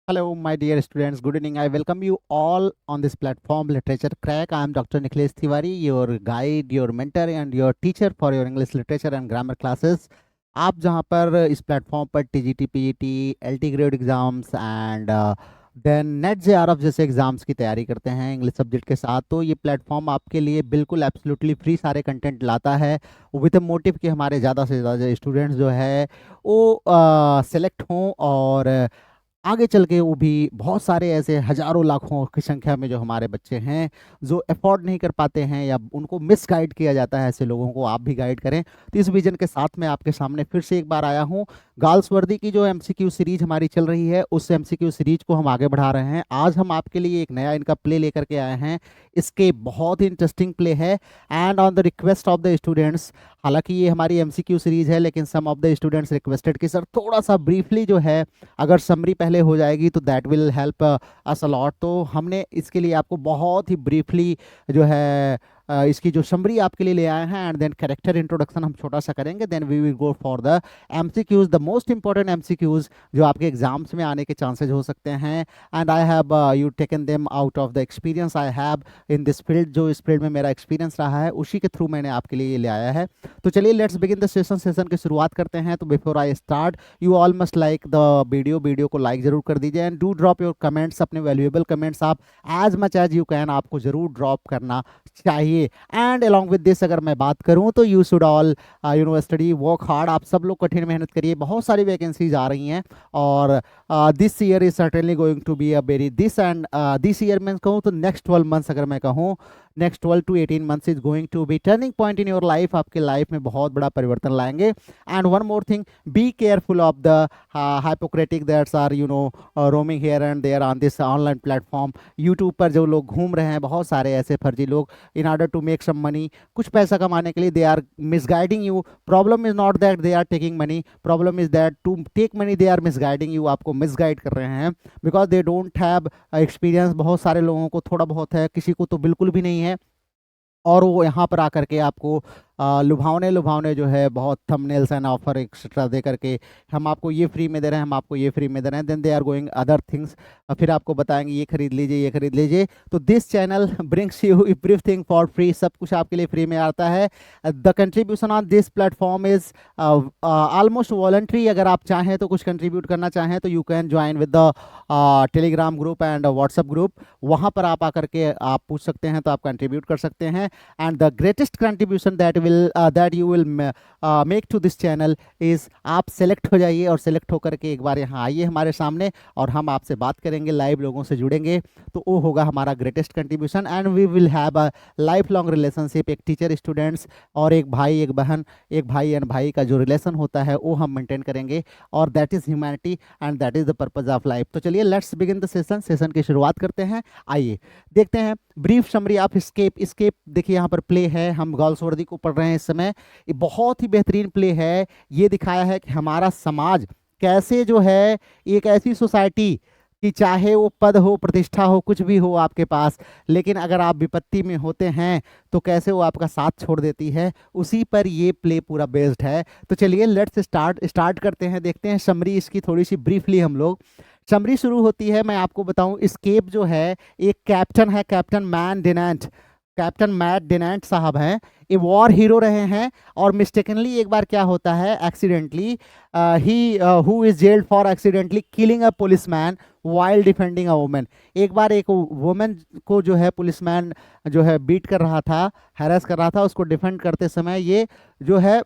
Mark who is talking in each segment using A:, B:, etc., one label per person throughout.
A: Hello, my dear students. Good evening. I welcome you all on this platform, Literature Crack. I am Dr. Nikhilesh Tiwari, your guide, your mentor, and your teacher for your English literature and grammar classes. आप जहाँ पर इस platform पर TGT, PGT, LT grade exams and then NET JRF जैसे exams की तैयारी करते हैं इंग्लिश सब्जेक्ट के साथ, तो ये प्लेटफॉर्म आपके लिए बिल्कुल एब्सोल्युटली फ्री सारे कंटेंट लाता है विद अ मोटिव कि हमारे ज़्यादा से ज़्यादा स्टूडेंट्स जो है वो सेलेक्ट हों और आगे चल के वो भी बहुत सारे ऐसे हज़ारों लाखों की संख्या में जो हमारे बच्चे हैं जो अफोर्ड नहीं कर पाते हैं या उनको मिस गाइड किया जाता है, ऐसे लोगों को आप भी गाइड करें। तो इस विजन के साथ मैं आपके सामने फिर से एक बार आया हूँ। गर्ल्स वर्दी की जो एमसीक्यू सीरीज हमारी चल रही है उस एमसीक्यू सीरीज को हम आगे बढ़ा रहे हैं। आज हम आपके लिए एक नया इनका प्ले लेकर के आए हैं। इसके बहुत ही इंटरेस्टिंग प्ले है and on the request of the students, हालांकि ये हमारी एमसीक्यू सीरीज है लेकिन सम ऑफ द स्टूडेंट्स रिक्वेस्टेड कि सर थोड़ा सा ब्रीफली जो है अगर समरी पहले हो जाएगी तो that will help us allot. तो हमने इसके लिए आपको बहुत ही ब्रीफली जो है इसकी जो समरी आपके लिए ले आए हैं एंड देन कैरेक्टर इंट्रोडक्शन हम छोटा सा करेंगे, then we will go for the MCQs, the most important MCQs जो आपके एग्जाम्स में आने के चांसेस हो सकते हैं। And I have you taken them out of the experience I have in this field. जो इस फील्ड में मेरा एक्सपीरियंस रहा है उसी के थ्रू मैंने आपके लिए ये ले आया है। तो चलिए लेट्स बिगिन द सेशन की शुरुआत करते हैं। तो before I start you all must like the video को लाइक जरूर कर दीजिए and do drop your comments, अपने वैल्यूएबल कमेंट्स आप as much as you can आपको जरूर ड्रॉप करना चाहिए। एंड अलॉन्ग विद दिस अगर मैं बात करूं तो you should all study work hard. आप सब लोग कठिन मेहनत करिए, बहुत सारी वैकेंसीज आ रही हैं और this year is certainly going to be a very this year मैं कहूँ तो नेक्स्ट 12 मंथ्स अगर मैं कहूँ, next 12 to 18 months is going to be turning point in your life. आपके लाइफ में बहुत बड़ा परिवर्तन लाएंगे। And one more thing, be careful of the hypocritic that's are roaming here and there on this online platform. YouTube पर जो लोग घूम रहे हैं, बहुत सारे ऐसे फर्जी लोग, in order to make some money, कुछ पैसा कमाने के लिए they are misguiding you. Problem is not that they are taking money, problem is that to take money they are misguiding you. आपको मिसगाइड कर रहे हैं because they don't have experience. बहुत सारे लोगों को थोड़ा बहुत है, किसी को तो बिल्कुल भी नहीं है, और वो यहाँ पर आकर के आपको लुभावने लुभावने जो है बहुत थंबनेल्स एंड ऑफर एक्सेट्रा दे करके हम आपको ये फ्री में दे रहे हैं, हम आपको ये फ्री में दे रहे हैं, then they are going other things. फिर आपको बताएंगे ये खरीद लीजिए, ये खरीद लीजिए। तो this channel brings you everything for free, सब कुछ आपके लिए फ्री में आता है। The contribution on this platform is almost voluntary. अगर आप चाहें तो कुछ कंट्रीब्यूट करना चाहें तो you can join with the Telegram group and WhatsApp group. वहाँ पर आप आकर के आप पूछ सकते हैं तो आप कंट्रीब्यूट कर सकते हैं। And the greatest contribution that you will make to this channel is, आप सेलेक्ट हो जाइए और सेलेक्ट होकर के एक बार यहाँ आइए हमारे सामने और हम आपसे बात करेंगे, लाइव लोगों से जुड़ेंगे, तो वो होगा हमारा greatest contribution. And we will have a life long relationship. एक टीचर स्टूडेंट्स और एक भाई एक बहन, एक भाई एंड भाई का जो रिलेशन होता है वो हम मेंटेन करेंगे, और that is humanity and that is the purpose of life. तो चलिए लेट्स बिगिन द सेशन की शुरुआत करते हैं। आइए देखते हैं ब्रीफ समरी ऑफ स्केप। देखिए यहाँ पर प्ले है, हम गर्ल्स वर्दी को पढ़ रहे हैं इस समय। ये बहुत ही बेहतरीन प्ले है। ये दिखाया है कि हमारा समाज कैसे जो है एक ऐसी सोसाइटी कि चाहे वो पद हो, प्रतिष्ठा हो, कुछ भी हो आपके पास, लेकिन अगर आप विपत्ति में होते हैं तो कैसे वो आपका साथ छोड़ देती है, उसी पर ये प्ले पूरा बेस्ड है। तो चलिए लेट्स स्टार्ट करते हैं, देखते हैं समरी इसकी थोड़ी सी ब्रीफली हम लोग। समरी शुरू होती है, मैं आपको बताऊं, स्केप जो है एक कैप्टन है, कैप्टन मैट डिनेंट साहब हैं। ये वॉर हीरो रहे हैं और मिस्टेकनली एक बार क्या होता है, accidentally he who is gelled for accidentally killing a policeman while defending a women. एक बार एक वुमेन को जो है पुलिसमैन जो है बीट कर रहा था, हैरेस कर रहा था, उसको डिफेंड करते समय ये जो है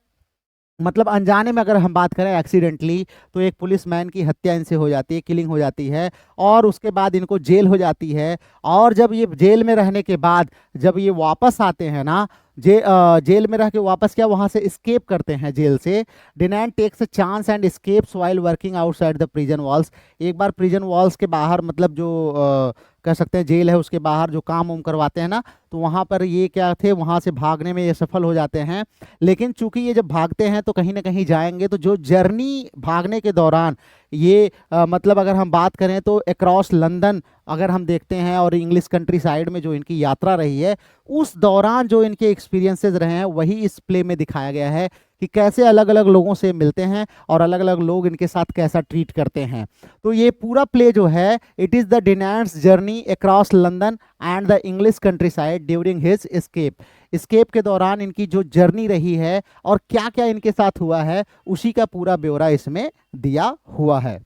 A: मतलब अनजाने में अगर हम बात करें एक्सीडेंटली, तो एक पुलिसमैन की हत्या इनसे हो जाती है, किलिंग हो जाती है, और उसके बाद इनको जेल हो जाती है। और जब ये जेल में रहने के बाद जब ये वापस आते हैं ना, जेल में रह के वापस क्या वहाँ से स्केप करते हैं जेल से। Denant takes a chance and escapes while working outside the prison walls. एक बार प्रिजन वॉल्स के बाहर, मतलब जो कह सकते हैं जेल है उसके बाहर जो काम उम करवाते हैं ना, तो वहाँ पर ये क्या थे, वहाँ से भागने में ये सफल हो जाते हैं। लेकिन चूंकि ये जब भागते हैं तो कहीं ना कहीं जाएंगे, तो जो जर्नी भागने के दौरान ये मतलब अगर हम बात करें तो अक्रॉस लंदन अगर हम देखते हैं, और इंग्लिश कंट्री साइड में जो इनकी यात्रा रही है उस दौरान जो इनके एक्सपीरियंसेस रहे हैं वही इस प्ले में दिखाया गया है कि कैसे अलग अलग लोगों से मिलते हैं और अलग अलग लोग इनके साथ कैसा ट्रीट करते हैं। तो ये पूरा प्ले जो है it is the Denant's journey across London and the English countryside during his escape. Escape के दौरान इनकी जो जर्नी रही है और क्या क्या इनके साथ हुआ है उसी का पूरा ब्यौरा इसमें दिया हुआ है।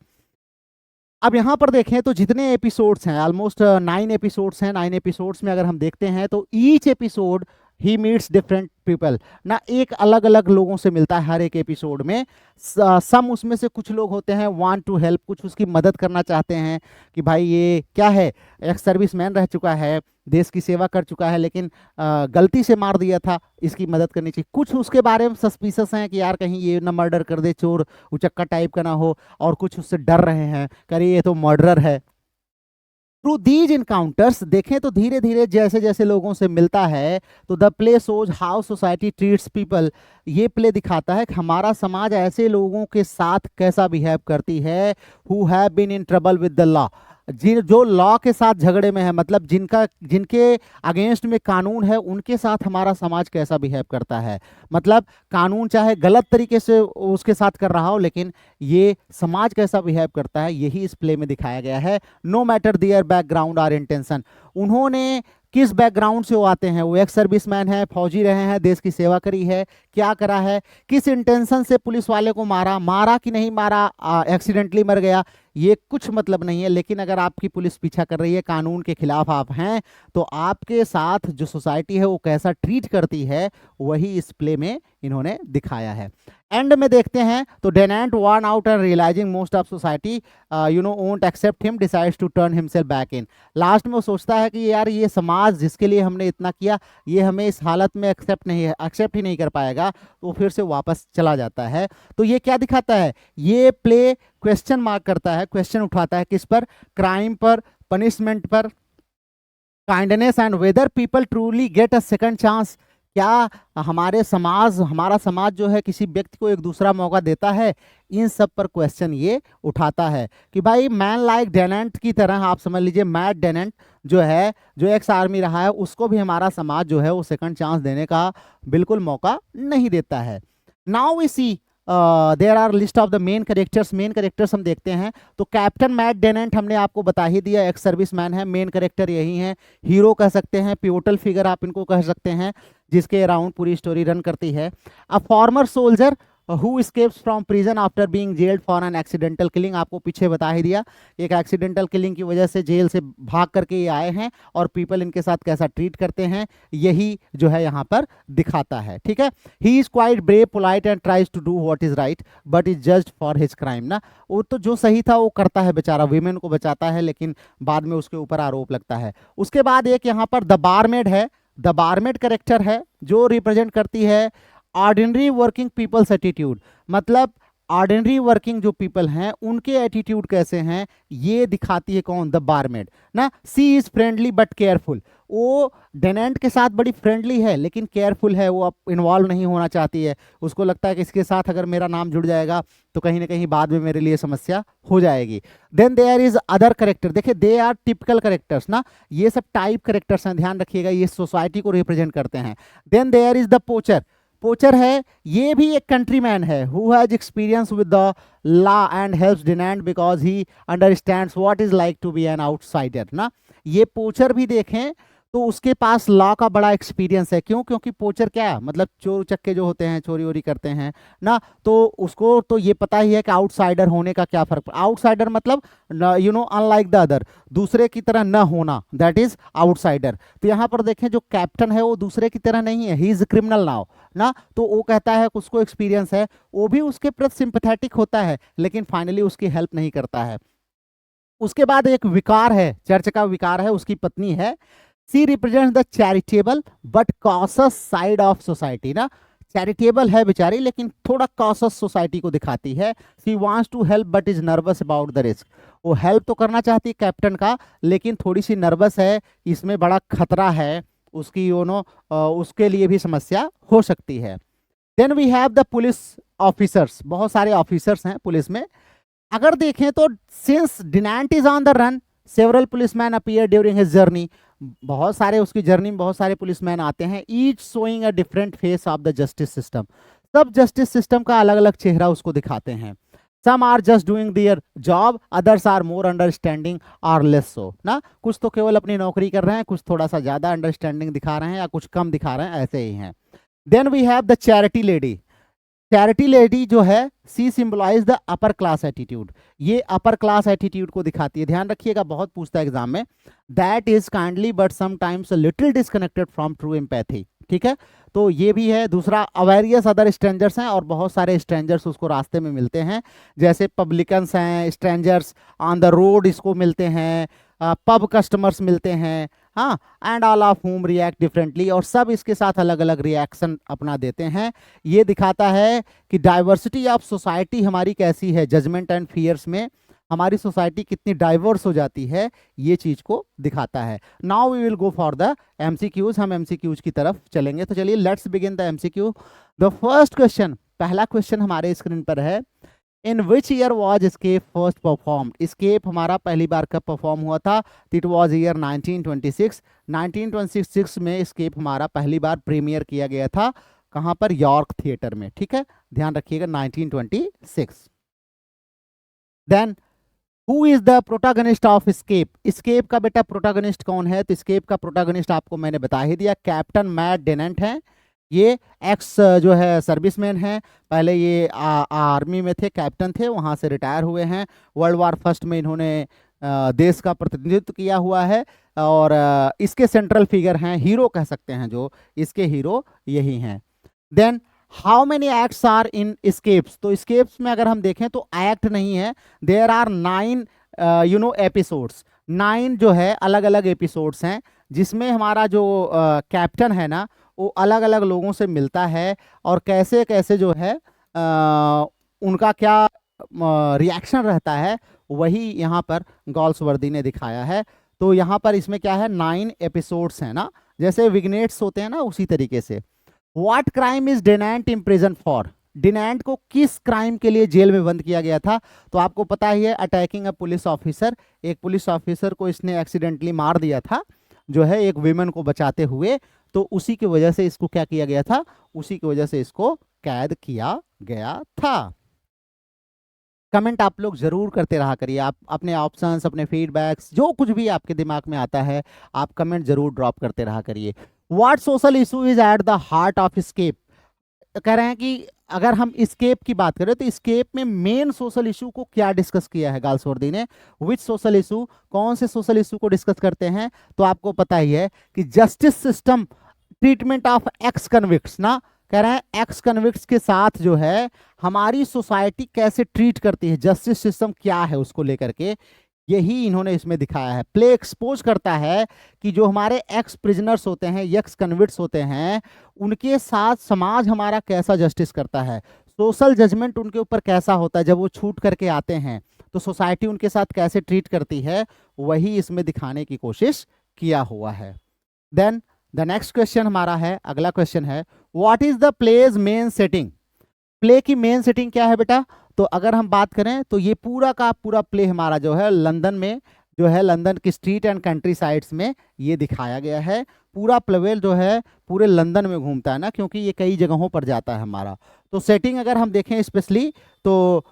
A: अब यहाँ पर देखें तो जितने एपिसोड्स हैं, ऑलमोस्ट 9 एपिसोड्स हैं। 9 एपिसोड्स में अगर हम देखते हैं तो each episode he meets different people ना, एक अलग अलग लोगों से मिलता है हर एक एपिसोड में। सम उसमें से कुछ लोग होते हैं वांट टू हेल्प, कुछ उसकी मदद करना चाहते हैं कि भाई ये क्या है, एक सर्विसमैन रह चुका है, देश की सेवा कर चुका है, लेकिन गलती से मार दिया था, इसकी मदद करनी चाहिए। कुछ उसके बारे में सस्पिशस हैं कि यार कहीं ये ना मर्डर कर दे, चोर उचक्का टाइप का ना हो, और कुछ उससे डर रहे हैं कहीं ये तो मर्डरर है। थ्रू दीज इनकाउंटर्स देखें तो धीरे धीरे जैसे जैसे लोगों से मिलता है तो the play shows how society treats people. ये प्ले दिखाता है कि हमारा समाज ऐसे लोगों के साथ कैसा बिहेव करती है who have been in trouble with the law, जो लॉ के साथ झगड़े में है, मतलब जिनके अगेंस्ट में कानून है उनके साथ हमारा समाज कैसा बिहेव करता है। मतलब कानून चाहे गलत तरीके से उसके साथ कर रहा हो, लेकिन ये समाज कैसा बिहेव करता है यही इस प्ले में दिखाया गया है। नो मैटर देयर बैकग्राउंड और इंटेंशन, उन्होंने किस बैकग्राउंड से वो आते हैं, वो एक्स सर्विसमैन है, फौजी रहे हैं, देश की सेवा करी है, क्या करा है, किस इंटेंशन से पुलिस वाले को मारा कि नहीं मारा, एक्सीडेंटली मर गया, ये कुछ मतलब नहीं है। लेकिन अगर आपकी पुलिस पीछा कर रही है, कानून के खिलाफ आप हैं, तो आपके साथ जो सोसाइटी है वो कैसा ट्रीट करती है वही इस प्ले में इन्होंने दिखाया है। एंड में देखते हैं तो Denant worn out and realising most of society won't accept him decides to turn himself back in. Last में वो सोचता है कि यार ये समाज जिसके लिए हमने इतना किया ये हमें इस हालत में एक्सेप्ट ही नहीं कर पाएगा, तो फिर से वापस चला जाता है। तो ये क्या दिखाता है, ये प्ले क्वेश्चन मार्क करता है, क्वेश्चन उठाता है किस पर, क्राइम पर, पनिशमेंट पर, kindness and whether people truly get a second chance. क्या हमारा समाज जो है किसी व्यक्ति को एक दूसरा मौका देता है, इन सब पर क्वेश्चन ये उठाता है कि भाई मैन लाइक डेनेंट की तरह आप समझ लीजिए, मैट डेनेंट जो है, जो एक्स आर्मी रहा है, उसको भी हमारा समाज जो है वो सेकंड चांस देने का बिल्कुल मौका नहीं देता है। Now we see there are list of the main characters हम देखते हैं तो कैप्टन मैट डेनेंट हमने आपको बता ही दिया, एक्स सर्विसमैन है, मेन कैरेक्टर यही है, हीरो कह सकते हैं, पिवोटल फिगर आप इनको कह सकते हैं, जिसके अराउंड पूरी स्टोरी रन करती है। A former soldier who escapes from prison after being gelled for an accidental killing, आपको पीछे बता ही दिया, एक एक्सीडेंटल किलिंग की वजह से जेल से भाग करके ये आए हैं और पीपल इनके साथ कैसा ट्रीट करते हैं यही जो है यहाँ पर दिखाता है। ठीक है, he is quite brave polite and tries to do what is right but is judged for his crime ना, वो तो जो सही था वो करता है बेचारा, वीमेन को बचाता है, लेकिन बाद में उसके ऊपर आरोप लगता है। उसके बाद एक यहाँ पर द बारमेड है, द बारमेड कैरेक्टर है जो रिप्रेजेंट करती है ऑर्डिनरी वर्किंग पीपल्स एटीट्यूड, मतलब ऑर्डिनरी वर्किंग जो पीपल हैं उनके एटीट्यूड कैसे हैं ये दिखाती है कौन, द बारमेड ना। सी इज फ्रेंडली बट केयरफुल, वो डेनेंट के साथ बड़ी फ्रेंडली है लेकिन केयरफुल है, वो अब इन्वॉल्व नहीं होना चाहती है, उसको लगता है कि इसके साथ अगर मेरा नाम जुड़ जाएगा तो कहीं ना कहीं बाद में मेरे लिए समस्या हो जाएगी। Then there is other character, देखिए दे आर टिपिकल करेक्टर्स ना, ये सब टाइप करेक्टर्स हैं, ध्यान रखिएगा, ये सोसाइटी को रिप्रेजेंट करते हैं। Then there is the poacher, poacher है, ये भी एक कंट्रीमैन है who has experience with the law and helps Denant because he understands what is like to be an outsider ना। ये पोचर भी देखें तो उसके पास लॉ का बड़ा एक्सपीरियंस है, क्यों, क्योंकि पोचर क्या मतलब चोर चक्के जो होते हैं, चोरी वोरी करते हैं ना, तो उसको तो ये पता ही है कि आउटसाइडर होने का क्या फर्क, आउटसाइडर मतलब अनलाइक द अदर, दूसरे की तरह न होना, दैट इज आउटसाइडर। तो यहाँ पर देखें जो कैप्टन है वो दूसरे की तरह नहीं है, ही इज क्रिमिनल नाउ ना, तो वो कहता है कि उसको एक्सपीरियंस है, वो भी उसके प्रति सिंपैथेटिक होता है लेकिन फाइनली उसकी हेल्प नहीं करता है। उसके बाद एक विकार है, चर्च का विकार है, उसकी पत्नी है, she represent the charitable but cautious side of society ना, चैरिटेबल है बेचारी लेकिन थोड़ा कॉशस सोसाइटी को दिखाती है। She wants to help but is nervous about the risk, वो हेल्प तो करना चाहती है कैप्टन का लेकिन थोड़ी सी नर्वस है, इसमें बड़ा खतरा है, उसकी उसके लिए भी समस्या हो सकती है। Then we have the police officers, बहुत सारे ऑफिसर्स हैं पुलिस में। अगर देखें तो since Denant is on the run, several policeman appear during his journey, बहुत सारे उसकी जर्नी में बहुत सारे पुलिसमैन आते हैं, each showing a different face of the justice system, सब जस्टिस सिस्टम का अलग अलग चेहरा उसको दिखाते हैं। Some are just doing their job, others are more understanding और लेस सो, ना कुछ तो केवल अपनी नौकरी कर रहे हैं, कुछ थोड़ा सा ज्यादा अंडरस्टैंडिंग दिखा रहे हैं या कुछ कम दिखा रहे हैं, ऐसे ही हैं। Then we have the charity lady, charity lady जो है she symbolise the upper class attitude, ये अपर क्लास एटीट्यूड को दिखाती है, ध्यान रखिएगा बहुत पूछता है एग्जाम में, that is kindly but sometimes little disconnected from true empathy, ठीक है। तो ये भी है। दूसरा, अवेरियस अदर स्ट्रेंजर्स हैं, और बहुत सारे स्ट्रेंजर्स उसको रास्ते में मिलते हैं, जैसे पब्लिकन्स हैं, स्ट्रेंजर्स ऑन द रोड इसको मिलते हैं, पब कस्टमर्स मिलते हैं, हाँ, and all of home react differently, और सब इसके साथ अलग अलग रिएक्शन अपना देते हैं। ये दिखाता है कि डाइवर्सिटी ऑफ सोसाइटी हमारी कैसी है, जजमेंट एंड फियर्स में हमारी सोसाइटी कितनी डाइवर्स हो जाती है, ये चीज को दिखाता है। Now we will go for the MCQs, हम एमसीक्यूज की तरफ चलेंगे। तो चलिए let's begin the MCQ. The first question, पहला क्वेश्चन हमारे स्क्रीन पर है, in which year was escape first perform, escape हमारा पहली बार कब परफॉर्म हुआ था, इट वॉज ईयर 1926, 1926 में एस्केप हमारा पहली बार प्रीमियर किया गया था, कहां पर, यॉर्क थिएटर में, ठीक है, ध्यान रखिएगा 1926। Then who is the protagonist of Escape, Escape का बेटा प्रोटागनिस्ट कौन है, तो एस्केप का प्रोटागनिस्ट आपको मैंने बता ही दिया, कैप्टन मैट डेनेंट है, ये एक्स जो है सर्विसमैन है, पहले ये आर्मी में थे, कैप्टन थे, वहां से रिटायर हुए हैं, वर्ल्ड वॉर फर्स्ट में इन्होंने देश का प्रतिनिधित्व किया हुआ है, और इसके सेंट्रल फिगर हैं, हीरो कह सकते हैं, जो इसके हीरो यही हैं। Then how many acts are in Escapes, तो एस्केप्स में अगर हम देखें तो एक्ट नहीं है, देयर आर 9 एपिसोड्स, 9 जो है अलग अलग एपिसोड्स हैं, जिसमें हमारा जो कैप्टन है ना, वो अलग अलग लोगों से मिलता है, और कैसे कैसे जो है उनका क्या रिएक्शन रहता है, वही यहाँ पर गॉल्सवर्दी ने दिखाया है। तो यहाँ पर इसमें क्या है, 9 एपिसोड्स हैं ना, जैसे विग्नेट्स होते हैं ना, उसी तरीके से। What crime is Denant imprison for, Denant को किस क्राइम के लिए जेल में बंद किया गया था, तो आपको पता ही है, अटैकिंग अ पुलिस ऑफिसर, एक पुलिस ऑफिसर को इसने एक्सीडेंटली मार दिया था, जो है एक विमेन को बचाते हुए, तो उसी की वजह से इसको क्या किया गया था, उसी की वजह से इसको कैद किया गया था। कमेंट आप लोग जरूर करते रहा करिए, आप अपने ऑप्शंस, अपने फीडबैक्स, जो कुछ भी आपके दिमाग में आता है, आप कमेंट जरूर ड्रॉप करते रहा करिए। What social issue is at the heart of escape, कह रहे हैं कि अगर हम एस्केप की बात करें तो एस्केप में मेन सोशल इशू को क्या डिस्कस किया है गाल्सवर्दी ने, विच सोशल इशू, कौन से सोशल इशू को डिस्कस करते हैं, तो आपको पता ही है कि justice system treatment of x convicts, ना कह रहे हैं एक्स कन्विक्ट्स के साथ जो है हमारी सोसाइटी कैसे ट्रीट करती है, जस्टिस सिस्टम क्या है उसको लेकर के, यही इन्होंने इसमें दिखाया है। प्ले एक्सपोज करता है कि जो हमारे एक्स प्रिजनर्स होते हैं, एक्स कन्विक्ट्स होते हैं, उनके साथ समाज हमारा कैसा जस्टिस करता है, सोशल जजमेंट उनके ऊपर कैसा होता है, जब वो छूट करके आते हैं तो सोसाइटी उनके साथ कैसे ट्रीट करती है, वही इसमें दिखाने की कोशिश किया हुआ है। देन द नेक्स्ट क्वेश्चन हमारा है, अगला क्वेश्चन है, what is the play's main setting, play की मेन सेटिंग क्या है बेटा, तो अगर हम बात करें तो ये पूरा का पूरा प्ले हमारा जो है लंदन में, जो है लंदन की स्ट्रीट एंड कंट्री साइड्स में ये दिखाया गया है। पूरा प्लेवेल जो है पूरे लंदन में घूमता है ना, क्योंकि ये कई जगहों पर जाता है हमारा। तो सेटिंग अगर हम देखें स्पेशली, तो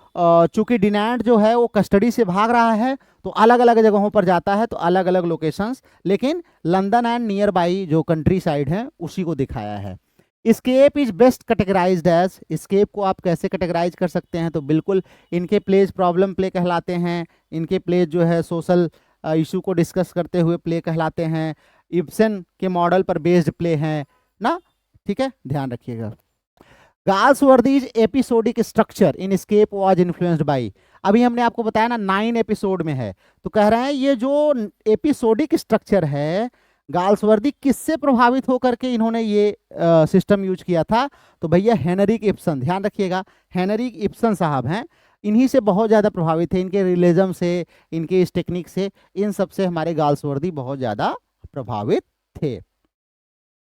A: चूंकि डिनेंट जो है वो कस्टडी से भाग रहा है, तो अलग अलग जगहों पर जाता है, तो अलग अलग लोकेशंस, लेकिन लंदन एंड नियर बाई जो कंट्री साइड है उसी को दिखाया है। Escape is best categorised as, Escape को आप कैसे कैटेगराइज कर सकते हैं, तो बिल्कुल इनके प्लेज प्रॉब्लम प्ले कहलाते हैं, इनके प्लेज जो है सोशल इशू को डिस्कस करते हुए प्ले कहलाते हैं, इब्सन के मॉडल पर बेस्ड प्ले हैं ना, ठीक है, ध्यान रखिएगा। Galsworthy's episodic structure in escape was influenced by, अभी हमने आपको बताया ना 9 एपिसोड में है, तो कह रहे हैं ये जो एपिसोडिक स्ट्रक्चर है गाल्सवर्दी किससे प्रभावित होकर के इन्होंने ये सिस्टम यूज किया था, तो भैया हेनरिक इब्सन, ध्यान रखिएगा, हेनरिक इब्सन साहब हैं, इन्हीं से बहुत ज़्यादा प्रभावित थे, इनके रियलिज्म से, इनके इस टेक्निक से, इन सब से हमारे गाल्सवर्दी बहुत ज़्यादा प्रभावित थे।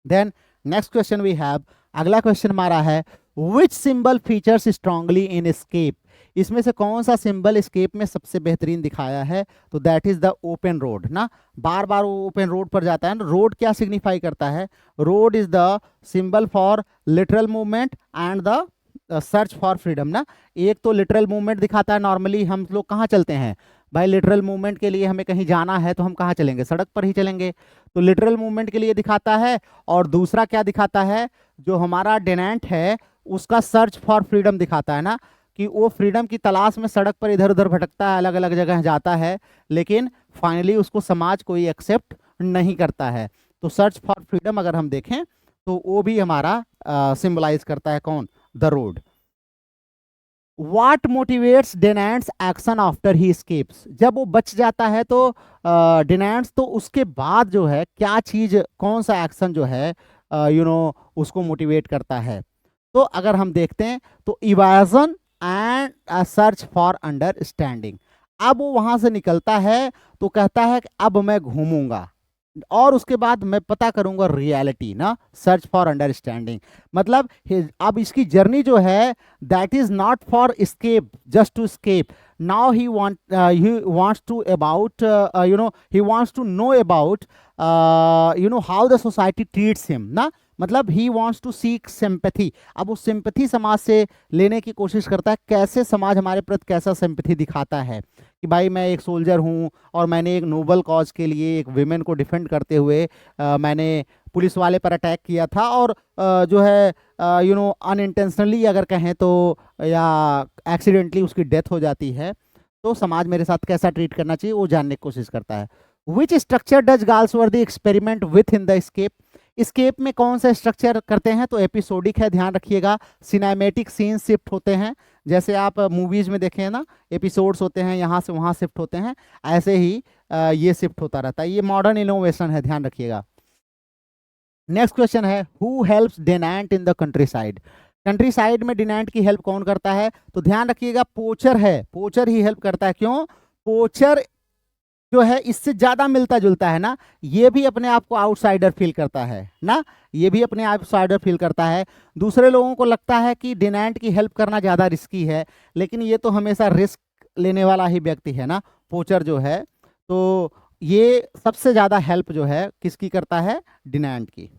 A: Then next question we have, अगला क्वेश्चन हमारा है, which symbol features strongly in Escape, इसमें से कौन सा सिंबल स्केप में सबसे बेहतरीन दिखाया है? तो that is the open road ना, बार बार वो ओपन रोड पर जाता है ना। रोड क्या सिग्निफाई करता है? Road is the symbol for literal movement and the search for freedom ना। एक तो लिटरल मूवमेंट दिखाता है, नॉर्मली हम लोग कहाँ चलते हैं भाई? लिटरल मूवमेंट के लिए हमें कहीं जाना है तो हम कहाँ चलेंगे? सड़क पर ही चलेंगे। तो लिटरल मूवमेंट के लिए दिखाता है। और दूसरा क्या दिखाता है? जो हमारा डेनेंट है उसका सर्च फॉर फ्रीडम दिखाता है ना, कि वो फ्रीडम की तलाश में सड़क पर इधर उधर भटकता है, अलग अलग जगह जाता है, लेकिन फाइनली उसको समाज कोई एक्सेप्ट नहीं करता है। तो सर्च फॉर फ्रीडम अगर हम देखें तो वो भी हमारा सिंबलाइज करता है कौन? The road. What motivates Denant's action after he escapes? जब वो बच जाता है तो Denant तो उसके बाद जो है क्या चीज, कौन सा एक्शन जो है उसको मोटिवेट करता है? तो अगर हम देखते हैं तो इवाजन एंड सर्च फॉर अंडरस्टैंडिंग। अब वो वहां से निकलता है तो कहता है कि अब मैं घूमूंगा और उसके बाद मैं पता करूंगा रियलिटी ना, सर्च फॉर अंडरस्टैंडिंग। मतलब अब इसकी जर्नी जो है that is not for escape, just to escape. Now he wants to about he wants to know about how the society treats him ना। मतलब he wants to seek sympathy. अब वो sympathy समाज से लेने की कोशिश करता है, कैसे समाज हमारे प्रति कैसा सिंपैथी दिखाता है कि भाई मैं एक सोल्जर हूँ और मैंने एक नोबल कॉज के लिए एक विमेन को डिफेंड करते हुए मैंने पुलिस वाले पर अटैक किया था और जो है अनइंटेंशनली अगर कहें तो या एक्सीडेंटली उसकी डेथ हो जाती है, तो समाज मेरे साथ कैसा ट्रीट करना चाहिए वो जानने की कोशिश करता है। Which structure does Galsworthy experiment with in the Escape? Escape में कौन सा स्ट्रक्चर करते हैं? तो एपिसोडिक है, ध्यान रखिएगा। सिनेमैटिक सीन शिफ्ट होते हैं, जैसे आप मूवीज में देखें ना, एपिसोड्स होते हैं यहाँ से वहाँ शिफ्ट होते हैं, ऐसे ही ये शिफ्ट होता रहता है। ये मॉडर्न इनोवेशन है, ध्यान रखिएगा। नेक्स्ट क्वेश्चन है who helps Denant in the countryside? Countryside में डेनेंट की हेल्प कौन करता है? तो ध्यान रखिएगा पोचर है, पोचर ही हेल्प करता है। क्यों? पोचर जो है इससे ज्यादा मिलता जुलता है ना, ये भी अपने आप को आउटसाइडर फील करता है ना, ये भी अपने आउटसाइडर फील करता है। दूसरे लोगों को लगता है कि डेनेंट की हेल्प करना ज्यादा रिस्की है, लेकिन ये तो हमेशा रिस्क लेने वाला ही व्यक्ति है ना, पोचर जो है। तो ये सबसे ज्यादा हेल्प जो है किसकी करता है? डेनेंट की।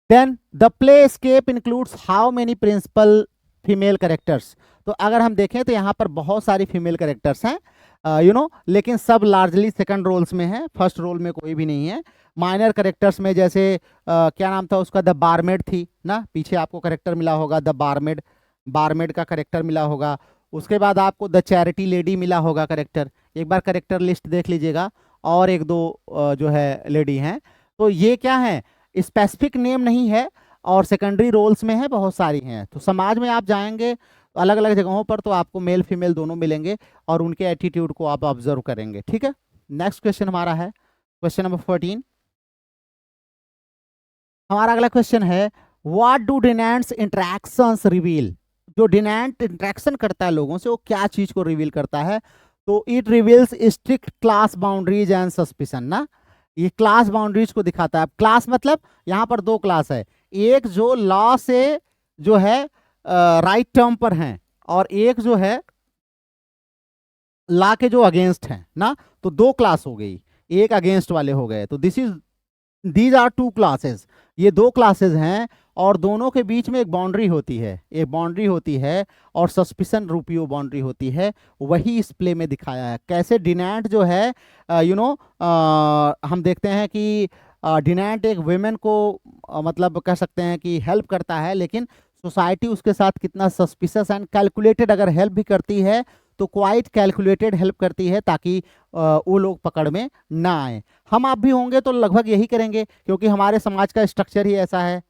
A: Then the play Escape includes how many principal female characters? तो अगर हम देखें तो यहाँ पर बहुत सारी फीमेल कैरेक्टर्स हैं लेकिन सब लार्जली सेकंड रोल्स में है, फर्स्ट रोल में कोई भी नहीं है। माइनर कैरेक्टर्स में जैसे क्या नाम था उसका? द बारमेड थी ना, पीछे आपको कैरेक्टर मिला होगा द बारमेड, बारमेड का कैरेक्टर मिला होगा। उसके बाद आपको द चैरिटी लेडी मिला होगा कैरेक्टर, एक बार कैरेक्टर लिस्ट देख लीजिएगा, और एक दो जो है लेडी हैं। तो ये क्या है? स्पेसिफिक नेम नहीं है और सेकेंडरी रोल्स में है, बहुत सारी हैं। तो समाज में आप जाएंगे अलग अलग जगहों पर तो आपको मेल फीमेल दोनों मिलेंगे और उनके एटीट्यूड को आप ऑब्जर्व करेंगे, ठीक है। नेक्स्ट क्वेश्चन हमारा है क्वेश्चन नंबर 14। हमारा अगला क्वेश्चन है व्हाट डू डेनेंट्स इंटरेक्शंस रिवील? जो डेनेंट इंटरेक्शन करता है लोगों से वो क्या चीज को रिवील करता है? तो it reveals strict class boundaries and suspicion ना, ये क्लास बाउंड्रीज को दिखाता है। क्लास मतलब यहाँ पर दो क्लास है, एक जो लॉ से जो है राइट टर्म पर हैं और एक जो है लॉ के जो अगेंस्ट हैं ना। तो दो क्लास हो गई, एक अगेंस्ट वाले हो गए। तो दीज आर टू क्लासेस, ये दो क्लासेस हैं और दोनों के बीच में एक बाउंड्री होती है, एक बाउंड्री होती है और सस्पिशन रूपी वो बाउंड्री होती है। वही इस प्ले में दिखाया है। कैसे डेनेंट जो है हम देखते हैं कि डेनेंट एक वुमेन को मतलब कह सकते हैं कि हेल्प करता है, लेकिन सोसाइटी उसके साथ कितना सस्पिशियस एंड कैलकुलेटेड अगर हेल्प भी करती है तो क्वाइट कैलकुलेटेड हेल्प करती है ताकि वो लोग पकड़ में ना आए। हम आप भी होंगे तो लगभग यही करेंगे, क्योंकि हमारे समाज का स्ट्रक्चर ही ऐसा है,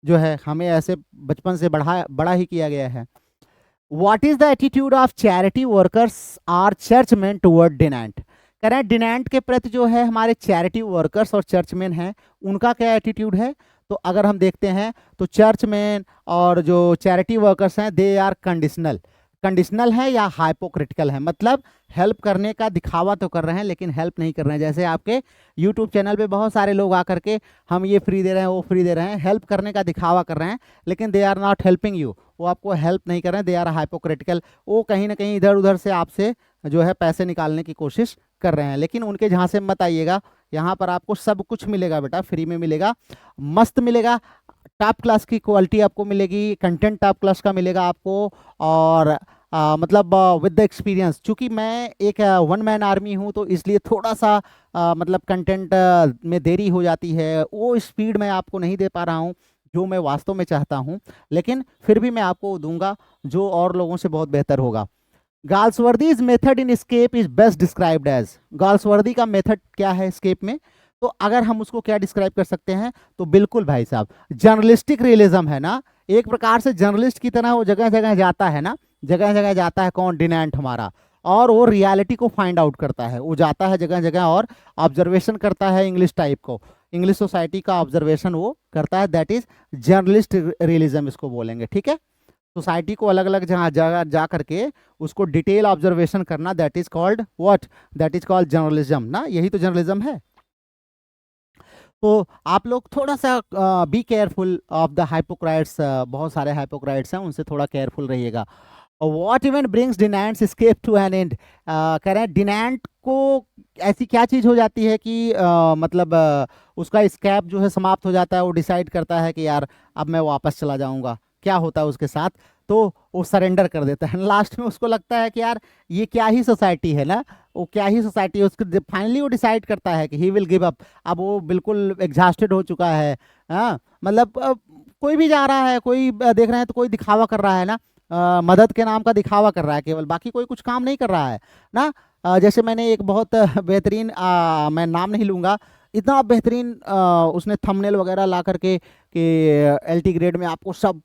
A: जो है हमें ऐसे बचपन से बड़ा ही किया गया है। What is the attitude of charity workers or churchman toward Denant? कह रहे हैं डेनेंट के प्रति जो है हमारे चैरिटी वर्कर्स और चर्चमैन हैं उनका क्या एटीट्यूड है? तो अगर हम देखते हैं तो चर्चमैन और जो चैरिटी वर्कर्स हैं दे आर कंडीशनल, कंडीशनल है या हाइपोक्रिटिकल है। मतलब हेल्प करने का दिखावा तो कर रहे हैं लेकिन हेल्प नहीं कर रहे हैं। जैसे आपके यूट्यूब चैनल पे बहुत सारे लोग आकर के हम ये फ्री दे रहे हैं वो फ्री दे रहे हैं, हेल्प करने का दिखावा कर रहे हैं लेकिन they are not helping you, वो आपको हेल्प नहीं कर रहे हैं, दे आर हाइपोक्रिटिकल, वो कहीं ना कहीं इधर उधर से आपसे जो है पैसे निकालने की कोशिश कर रहे हैं। लेकिन उनके जहाँ से मत आइएगा, यहाँ पर आपको सब कुछ मिलेगा बेटा, फ्री में मिलेगा, मस्त मिलेगा, टॉप क्लास की क्वालिटी आपको मिलेगी, कंटेंट टॉप क्लास का मिलेगा आपको। और मतलब विद द एक्सपीरियंस, चूंकि मैं एक वन मैन आर्मी हूँ तो इसलिए थोड़ा सा मतलब कंटेंट में देरी हो जाती है, वो स्पीड मैं आपको नहीं दे पा रहा हूँ जो मैं वास्तव में चाहता हूँ, लेकिन फिर भी मैं आपको दूंगा जो और लोगों से बहुत बेहतर होगा। Galsworthy's method in escape is best described as, Galsworthy का मेथड क्या है एस्केप में, तो अगर हम उसको क्या डिस्क्राइब कर सकते हैं, तो बिल्कुल भाई साहब जर्नलिस्टिक रियलिज्म है ना, एक प्रकार से जर्नलिस्ट की तरह वो जगह जगह जाता है ना, जगह जगह जाता है कौन, डिनेंट हमारा, और वो रियलिटी को फाइंड आउट करता है, वो जाता है जगह जगह और ऑब्जर्वेशन करता है, इंग्लिश टाइप को, इंग्लिश सोसाइटी का ऑब्जर्वेशन वो करता है, दैट इज जर्नलिस्ट रियलिज्म इसको बोलेंगे, ठीक है। सोसाइटी को अलग अलग जगह जा करके उसको डिटेल ऑब्जर्वेशन करना, that is called what, that is called journalism ना, यही तो जर्नलिज्म है। तो आप लोग थोड़ा सा be careful of the hypocrites, बहुत सारे हाइपोक्राइट्स हैं, उनसे थोड़ा केयरफुल रहिएगा। What even brings Denant's escape to an end, कह रहे हैं डिनाइंट को ऐसी क्या चीज़ हो जाती है कि मतलब उसका एस्केप जो है समाप्त हो जाता है, वो डिसाइड करता है कि यार अब मैं वापस चला जाऊंगा, क्या होता है उसके साथ, तो वो सरेंडर कर देता है लास्ट में, उसको लगता है कि यार ये क्या ही सोसाइटी है ना, वो क्या ही सोसाइटी है, उसको फाइनली वो डिसाइड करता है कि ही विल गिव अप, अब वो बिल्कुल एग्जॉस्टेड हो चुका है। हाँ मतलब कोई भी जा रहा है, कोई देख रहे हैं तो कोई दिखावा कर रहा है ना, मदद के नाम का दिखावा कर रहा है केवल, बाकी कोई कुछ काम नहीं कर रहा है ना। जैसे मैंने एक बहुत बेहतरीन मैं नाम नहीं लूँगा, इतना बेहतरीन उसने थंबनेल वगैरह ला करके कि एलटी ग्रेड में आपको सब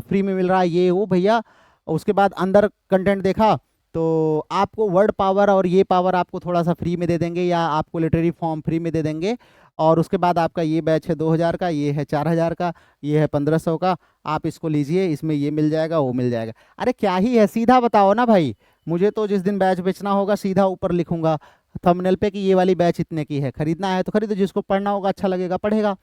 A: फ्री में मिल रहा है ये वो भैया, उसके बाद अंदर कंटेंट देखा तो आपको वर्ड पावर और ये पावर आपको थोड़ा सा फ्री में दे देंगे, या आपको लिटरेरी फॉर्म फ्री में दे देंगे, और उसके बाद आपका ये बैच है 2000 का, ये है 4000 का, ये है 1500 का, आप इसको लीजिए, इसमें ये मिल जाएगा वो मिल जाएगा। अरे क्या ही है, सीधा बताओ ना भाई, मुझे तो जिस दिन बैच बेचना होगा सीधा ऊपर लिखूंगा थंबनेल पे कि ये वाली बैच इतने की है, खरीदना है तो खरीदो, जिसको पढ़ना होगा अच्छा लगेगा पढ़ेगा।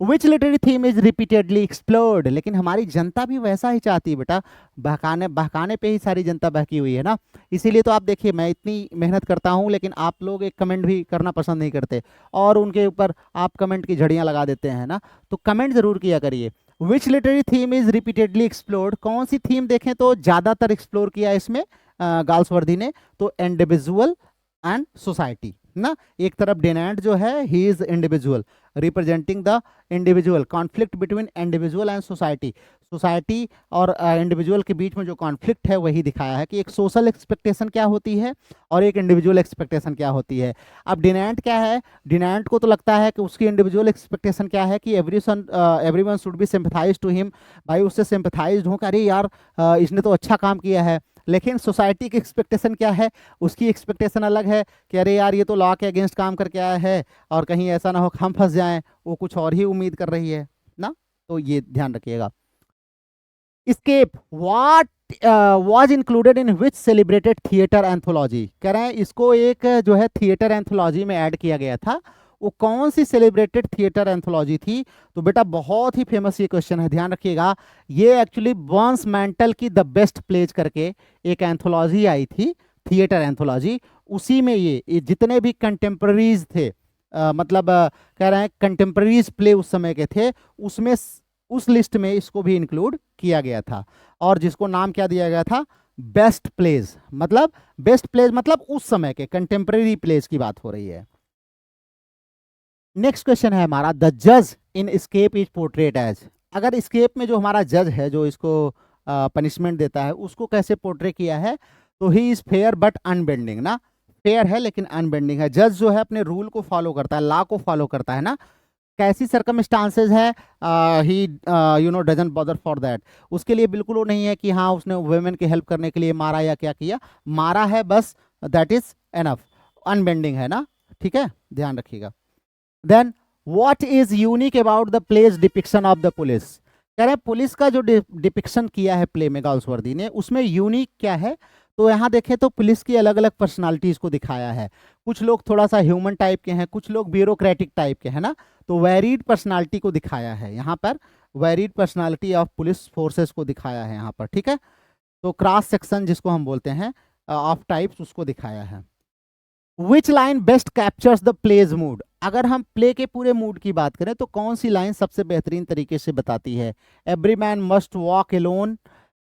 A: विच literary theme is repeatedly explored, लेकिन हमारी जनता भी वैसा ही चाहती है बेटा, बहकाने बहकाने पे ही सारी जनता बहकी हुई है ना, इसीलिए तो आप देखिए मैं इतनी मेहनत करता हूँ, लेकिन आप लोग एक कमेंट भी करना पसंद नहीं करते, और उनके ऊपर आप कमेंट की झड़ियाँ लगा देते हैं ना, तो कमेंट जरूर किया करिए। विच literary theme is repeatedly explored, कौन सी थीम देखें तो ज़्यादातर एक्सप्लोर किया इसमें गाल्सवर्दी ने, तो इंडिविजुअल एंड सोसाइटी ना, एक तरफ डेनांट जो है he is individual, representing the individual, conflict between individual and society, society और इंडिविजुअल के बीच में जो कॉन्फ्लिक्ट है वही दिखाया है कि एक सोशल एक्सपेक्टेशन क्या होती है और एक इंडिविजुअल एक्सपेक्टेशन क्या होती है। अब डिनांट क्या है, डिनांट को तो लगता है कि उसकी इंडिविजुअल एक्सपेक्टेशन क्या है कि everyone should be sympathise to him, भाई उससे सिंपथाइज हो, अरे यार इसने तो अच्छा काम किया है, लेकिन सोसाइटी की एक्सपेक्टेशन क्या है, उसकी एक्सपेक्टेशन अलग है कि अरे यार ये तो लॉ के अगेंस्ट काम करके आया है और कहीं ऐसा ना हो कि हम फंस जाएं, वो कुछ और ही उम्मीद कर रही है ना, तो ये ध्यान रखिएगा। escape what was included in which celebrated theater anthology, कह रहे हैं इसको एक जो है थिएटर एंथोलॉजी में ऐड किया गया था, वो कौन सी सेलिब्रेटेड थिएटर एंथोलॉजी थी, तो बेटा बहुत ही फेमस ये क्वेश्चन है, ध्यान रखिएगा, ये एक्चुअली बर्न्स मैंटल की द बेस्ट प्लेज करके एक एंथोलॉजी आई थी, थिएटर एंथोलॉजी, उसी में ये जितने भी कंटेम्प्रेरीज थे मतलब कह रहे हैं कंटेम्प्रेरीज प्ले उस समय के थे, उसमें उस लिस्ट में इसको भी इंक्लूड किया गया था, और जिसको नाम क्या दिया गया था, बेस्ट प्लेज, मतलब बेस्ट प्लेज मतलब उस समय के कंटेम्प्रेरी प्लेज की बात हो रही है। नेक्स्ट क्वेश्चन है हमारा, द जज इन एस्केप इज पोर्ट्रेट एज, अगर एस्केप में जो हमारा जज है जो इसको पनिशमेंट देता है उसको कैसे पोर्ट्रे किया है, तो ही इज फेयर बट अनबेंडिंग ना, फेयर है लेकिन अनबेंडिंग है, जज जो है अपने रूल को फॉलो करता है, लॉ को फॉलो करता है ना, कैसी सर्कमस्टांसेस है he you know doesn't bother for that, उसके लिए बिल्कुल वो नहीं है कि हाँ उसने वुमेन की हेल्प करने के लिए मारा या क्या किया, मारा है बस, दैट इज एनफ, अनबेंडिंग है ना, ठीक है ध्यान रखिएगा। Then what is unique about the play's depiction of the police, कह रहे हैं पुलिस का जो डिपिक्शन किया है प्ले में गाल्सवर्दी ने, उसमें यूनिक क्या है, तो यहाँ देखें तो पुलिस की अलग अलग पर्सनालिटीज को दिखाया है, कुछ लोग थोड़ा सा ह्यूमन टाइप के हैं, कुछ लोग ब्यूरोक्रेटिक टाइप के हैं ना, तो वेरीड पर्सनालिटी को दिखाया है यहाँ पर varied personality of police forces को दिखाया है यहाँ पर, ठीक है। तो क्रॉस सेक्शन जिसको हम बोलते हैं ऑफ टाइप्स, उसको दिखाया है। Which line best captures the play's mood, अगर हम प्ले के पूरे मूड की बात करें तो कौन सी लाइन सबसे बेहतरीन तरीके से बताती है? Every man must walk alone,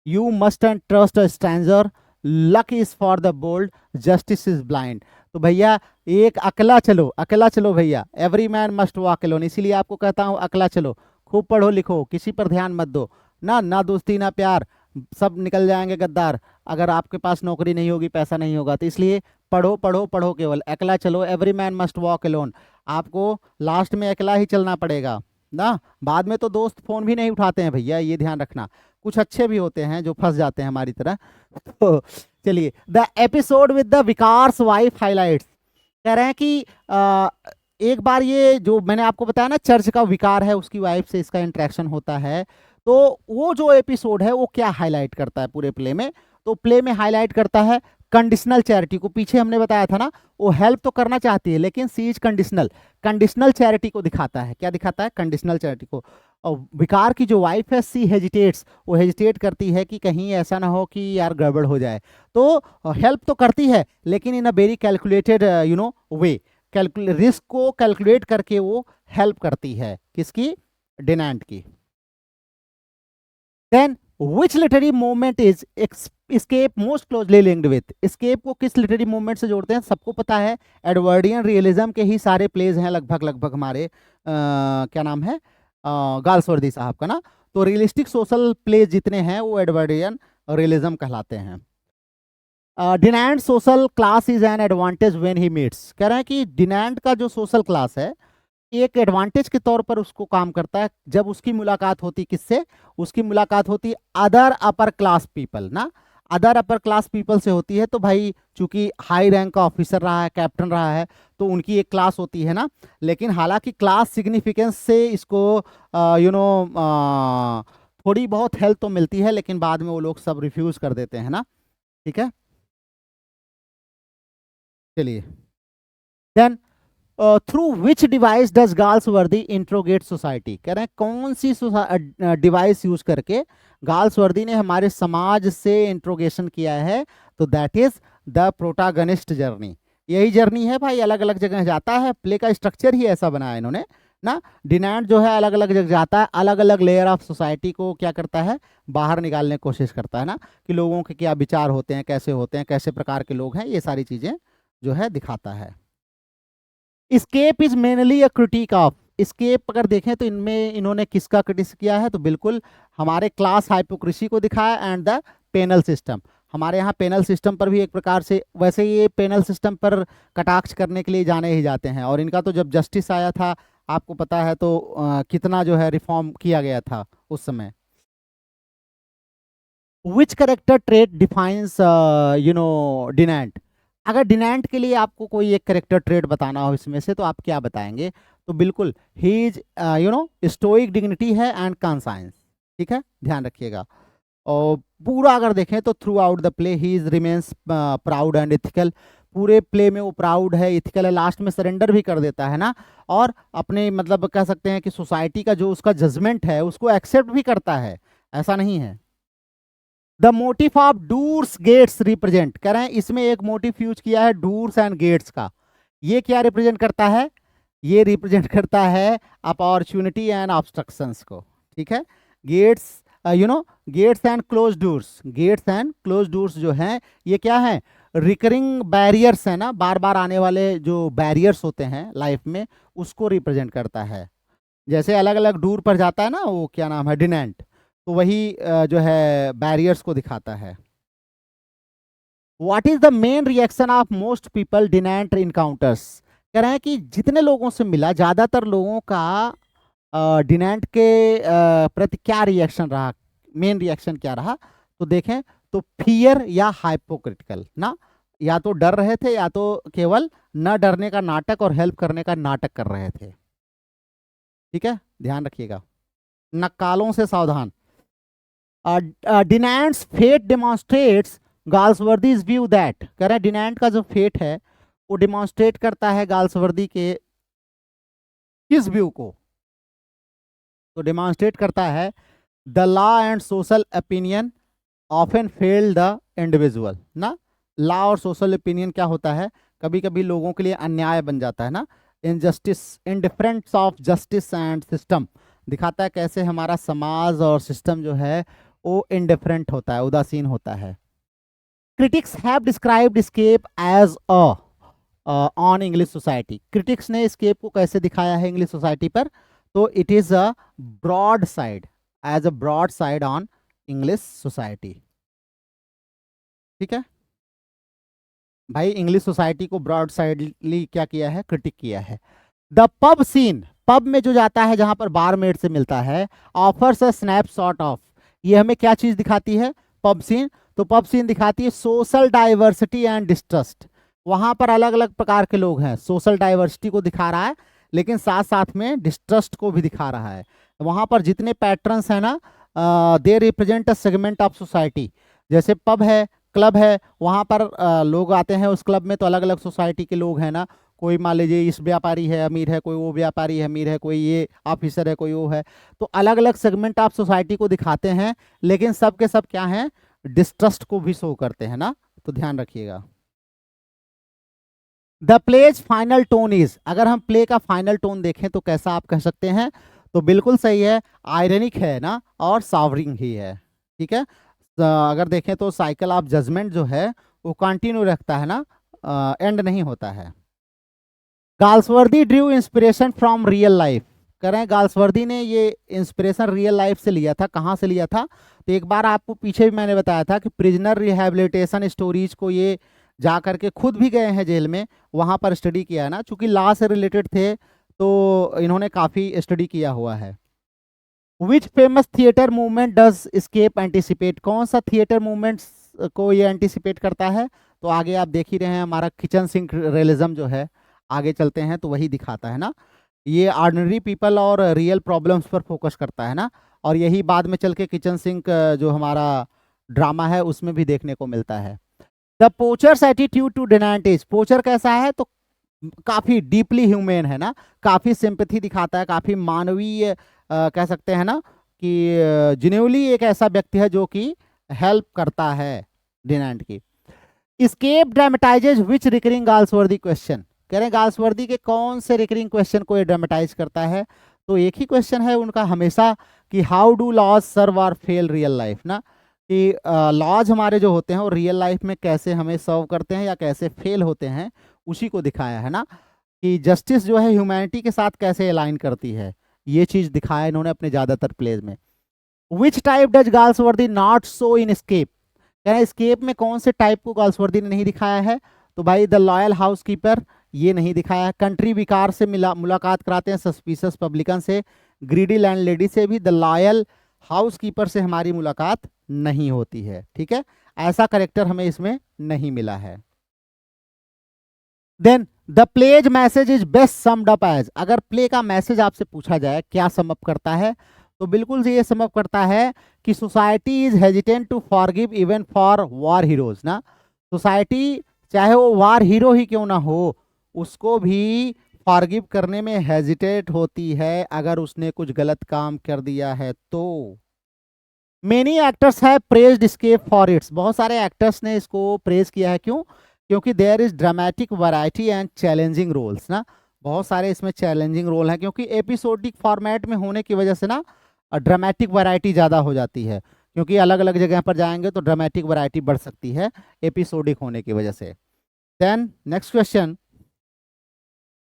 A: you must and trust a stranger, luck is for the bold, justice is blind. तो भैया एक अकेला चलो, अकेला चलो भैया, every man must walk alone, इसीलिए आपको कहता हूँ अकेला चलो। खूब पढ़ो लिखो, किसी पर ध्यान मत दो, ना ना दोस्ती ना प्यार, सब निकल जाएंगे गद्दार अगर आपके पास नौकरी नहीं होगी, पैसा नहीं होगा। तो इसलिए पढ़ो पढ़ो पढ़ो, केवल अकेला चलो, every man must walk alone. आपको लास्ट में अकेला ही चलना पड़ेगा ना, बाद में तो दोस्त फोन भी नहीं उठाते हैं भैया, ये ध्यान रखना। कुछ अच्छे भी होते हैं जो फंस जाते हैं हमारी तरह। तो चलिए, the episode with the Vikas wife highlights, कह रहे हैं कि एक बार ये जो मैंने आपको बताया ना, चर्च का विकार है, उसकी वाइफ से इसका इंटरेक्शन होता है। तो वो जो एपिसोड है वो क्या हाईलाइट करता है पूरे प्ले में? तो प्ले में हाईलाइट करता है कंडीशनल चैरिटी को। पीछे हमने बताया था ना, वो हेल्प तो करना चाहती है लेकिन सी इज कंडीशनल, कंडीशनल चैरिटी को दिखाता है। क्या दिखाता है? कंडीशनल चैरिटी को। और विकार की जो वाइफ है सी हेजिटेट्स, वो हेजिटेट करती है कि कहीं ऐसा ना हो कि यार गड़बड़ हो जाए। तो हेल्प तो करती है लेकिन in a very calculated way, risk को कैलकुलेट करके वो हेल्प करती है। किसकी? डिनेंट की। Then which literary movement is escape most closely linked with, escape को किस लिटरेरी मूवमेंट से जोड़ते हैं? सबको पता है, एडवर्डियन रियलिज्म के ही सारे प्लेज हैं लगभग लगभग हमारे क्या नाम है, गाल्सवर्दी साहब का ना। तो रियलिस्टिक सोशल प्लेज जितने हैं वो एडवर्डियन रियलिज्म कहलाते हैं। Denant social class is an advantage when he meets, कह रहे हैं कि डिनेंट का जो सोशल क्लास है एक एडवांटेज के तौर पर उसको काम करता है जब उसकी मुलाकात होती, किससे? उसकी मुलाकात होती अदर अपर क्लास पीपल ना, अदर अपर क्लास पीपल से होती है। तो भाई चूंकि हाई रैंक का ऑफिसर रहा है, कैप्टन रहा है, तो उनकी एक क्लास होती है ना। लेकिन हालांकि क्लास सिग्निफिकेंस से इसको थोड़ी बहुत हेल्प तो मिलती है, लेकिन बाद में वो लोग सब रिफ्यूज कर देते हैं ना, ठीक है। चलिए, then through which device does Galsworthy interrogate society, कह रहे हैं कौन सी डिवाइस यूज करके गाल्सवर्दी ने हमारे समाज से इंट्रोगेशन किया है? तो that is the protagonist journey. यही जर्नी है भाई, अलग अलग जगह जाता है, प्ले का स्ट्रक्चर ही ऐसा बनाया इन्होंने ना। डिनेंट जो है अलग अलग जगह जाता है, अलग अलग लेयर ऑफ सोसाइटी को क्या करता है, बाहर निकालने की कोशिश करता है ना, कि लोगों के क्या विचार होते हैं, कैसे होते हैं, कैसे प्रकार के लोग हैं, ये सारी चीजें जो है दिखाता है। Escape is mainly a critic of, Escape अगर देखें तो इनमें इन्होंने किसका क्रिटिस किया है? तो बिल्कुल हमारे क्लास हाइपोक्रेसी को दिखाया एंड द पेनल सिस्टम। हमारे यहाँ पेनल सिस्टम पर भी एक प्रकार से, वैसे ये पेनल सिस्टम पर कटाक्ष करने के लिए जाने ही जाते हैं। और इनका तो जब जस्टिस आया था आपको पता है, तो कितना जो है रिफॉर्म किया गया था उस समय। विच करेक्टर ट्रेट डिफाइंस डिनेंट, अगर डिनेंट के लिए आपको कोई एक करेक्टर ट्रेट बताना हो इसमें से तो आप क्या बताएंगे? तो बिल्कुल ही इज स्टोइक डिग्निटी है एंड कॉन्साइंस, ठीक है, ध्यान रखिएगा। और पूरा अगर देखें तो through out the play he is remains proud and ethical, पूरे प्ले में वो प्राउड है, इथिकल है, लास्ट में सरेंडर भी कर देता है ना। और अपने मतलब कह सकते हैं कि सोसाइटी का जो उसका जजमेंट है उसको एक्सेप्ट भी करता है, ऐसा नहीं है। The motive of doors gates represent, कह रहे हैं इसमें एक मोटिव यूज किया है डूर्स एंड गेट्स का। ये क्या रिप्रेजेंट करता है? ये रिप्रेजेंट करता है अपॉर्चुनिटी एंड ऑब्स्ट्रक्शंस को, ठीक है। Gates gates and close doors, gates and close doors जो हैं ये क्या है? रिकरिंग बैरियर्स है ना, बार बार आने वाले जो बैरियर्स होते हैं लाइफ में, उसको रिप्रेजेंट करता है। जैसे अलग अलग डूर पर जाता है ना, वो क्या नाम है, डिनेंट, तो वही जो है बैरियर्स को दिखाता है। What is the main reaction of most people Denant encounters, कह रहे हैं कि जितने लोगों से मिला ज्यादातर लोगों का डिनेंट के प्रति क्या रिएक्शन रहा, मेन रिएक्शन क्या रहा? तो देखें तो फियर या हाइपोक्रिटिकल ना, या तो डर रहे थे या तो केवल न डरने का नाटक और हेल्प करने का नाटक कर रहे थे, ठीक है, ध्यान रखिएगा। नक्कालों से सावधान। डिनेंट्स fate demonstrates Galsworthy's view that, कह रहे हैं डिनेंट का जो फेट है वो डिमॉन्स्ट्रेट करता है गाल्सवर्दी के किस व्यू को? तो डेमोन्स्ट्रेट करता है the law and social opinion often fail the individual ना। लॉ और सोशल ओपिनियन क्या होता है, कभी कभी लोगों के लिए अन्याय बन जाता है ना। Injustice, indifference of justice and system, दिखाता है कैसे हमारा समाज और सिस्टम जो है वो इंडिफरेंट होता है, उदासीन होता है। Critics have described Escape as a on English society, critics ने एस्केप को कैसे दिखाया है इंग्लिश सोसाइटी पर, तो it is a broadside, as a broadside on English society. ठीक है भाई, इंग्लिश सोसाइटी को ब्रॉड साइडली क्या किया है, क्रिटिक किया है। द पब सीन, पब में जो जाता है जहां पर बारमेड से मिलता है, ऑफर्स अ स्नैपशॉट ऑफ, ये हमें क्या चीज दिखाती है, पब सीन। तो पब सीन दिखाती है सोशल डाइवर्सिटी एंड डिस्ट्रस्ट, वहां पर अलग अलग प्रकार के लोग हैं, सोशल डाइवर्सिटी को दिखा रहा है लेकिन साथ साथ में डिस्ट्रस्ट को भी दिखा रहा है। वहां पर जितने पैटर्न्स हैं ना, they represent a segment of society. जैसे पब है, क्लब है, वहां पर लोग आते हैं उस क्लब में, तो अलग अलग सोसाइटी के लोग हैं ना। कोई मान लीजिए इस व्यापारी है अमीर है, कोई वो व्यापारी है अमीर है, कोई ये ऑफिसर है, कोई वो है। तो अलग अलग सेगमेंट ऑफ सोसाइटी को दिखाते हैं, लेकिन सब के सब क्या हैं, डिस्ट्रस्ट को भी शो करते हैं ना, तो ध्यान रखिएगा। The play's final tone is, अगर हम प्ले का फाइनल टोन देखें तो कैसा आप कह सकते हैं, तो बिल्कुल सही है, आयरनिक है ना और सावरिंग ही है। ठीक है, अगर देखें तो साइकिल ऑफ जजमेंट जो है वो कंटिन्यू रखता है ना, एंड नहीं होता है। Galsworthy Drew inspiration from real life, करें गाल्सवर्दी ने ये इंस्पिरेशन रियल लाइफ से लिया था, कहाँ से लिया था, तो एक बार आपको पीछे भी मैंने बताया था कि प्रिजनर रिहैबिलिटेशन स्टोरीज को ये जा करके खुद भी गए हैं जेल में, वहां पर स्टडी किया है ना, चूंकि लॉ से रिलेटेड थे तो इन्होंने काफी स्टडी किया हुआ है। Which famous theatre movement does escape anticipate, कौन सा थिएटर मूवमेंट को ये एंटिसिपेट करता है, तो आगे आप देख ही रहे हैं हमारा किचन सिंक रियलिज्म जो है, आगे चलते हैं तो वही दिखाता है ना। ये ऑर्डिनरी पीपल और रियल प्रॉब्लम्स पर फोकस करता है ना, और यही बाद में चल के किचन सिंक जो हमारा ड्रामा है उसमें भी देखने को मिलता है। The poacher's attitude to Denant's, poacher कैसा है, तो काफी डीपली ह्यूमन है ना, काफी सिंपैथी दिखाता है, काफी मानवीय कह सकते हैं ना कि जिन्यूनली एक ऐसा व्यक्ति है जो कि हेल्प करता है डिनेंट की। स्केप ड्रामेटाइजेज विच रिकरिंग गाल्सवर्दी क्वेश्चन, कह रहे हैं गाल्सवर्दी के कौन से रिकरिंग क्वेश्चन को ये ड्रामेटाइज करता है, तो एक ही क्वेश्चन है उनका हमेशा कि हाउ डू लॉज सर्व और फेल रियल लाइफ ना, कि लॉज हमारे जो होते हैं वो रियल लाइफ में कैसे हमें सर्व करते हैं या कैसे फेल होते हैं, उसी को दिखाया है ना, कि जस्टिस जो है ह्यूमैनिटी के साथ कैसे अलाइन करती है, ये चीज दिखाया इन्होंने अपने ज्यादातर प्लेज में। Which type does Galsworthy not so in escape, कह रहे एस्केप में कौन से टाइप को गाल्सवर्दी ने नहीं दिखाया है, तो भाई द लॉयल हाउसकीपर ये नहीं दिखाया है। कंट्री विकार से मुलाकात कराते हैं सस्पिशियस पब्लिकन से, ग्रीडी लैंडलेडी से भी द लॉयल हाउसकीपर से हमारी मुलाकात नहीं होती है। ठीक है, ऐसा करेक्टर हमें इसमें नहीं मिला है। Then the play's message is best summed up as, अगर प्ले का मैसेज आपसे पूछा जाए क्या सम अप करता है, तो बिल्कुल से ये सम अप करता है कि society is hesitant to forgive even for war heroes ना, सोसाइटी चाहे वो वार हीरो ही क्यों ना हो उसको भी फॉरगिव करने में हेजिटेट होती है अगर उसने कुछ गलत काम कर दिया है तो। मेनी एक्टर्स है प्रेज्ड एस्केप फॉर इट्स, बहुत सारे एक्टर्स ने इसको प्रेज किया है, क्यों, क्योंकि there is dramatic variety and challenging roles ना, बहुत सारे इसमें चैलेंजिंग रोल हैं, क्योंकि एपिसोडिक फॉर्मेट में होने की वजह से ना ड्रामेटिक वैरायटी ज़्यादा हो जाती है, क्योंकि अलग अलग जगह पर जाएंगे तो ड्रामेटिक वैरायटी बढ़ सकती है एपिसोडिक होने की वजह से। Then next question,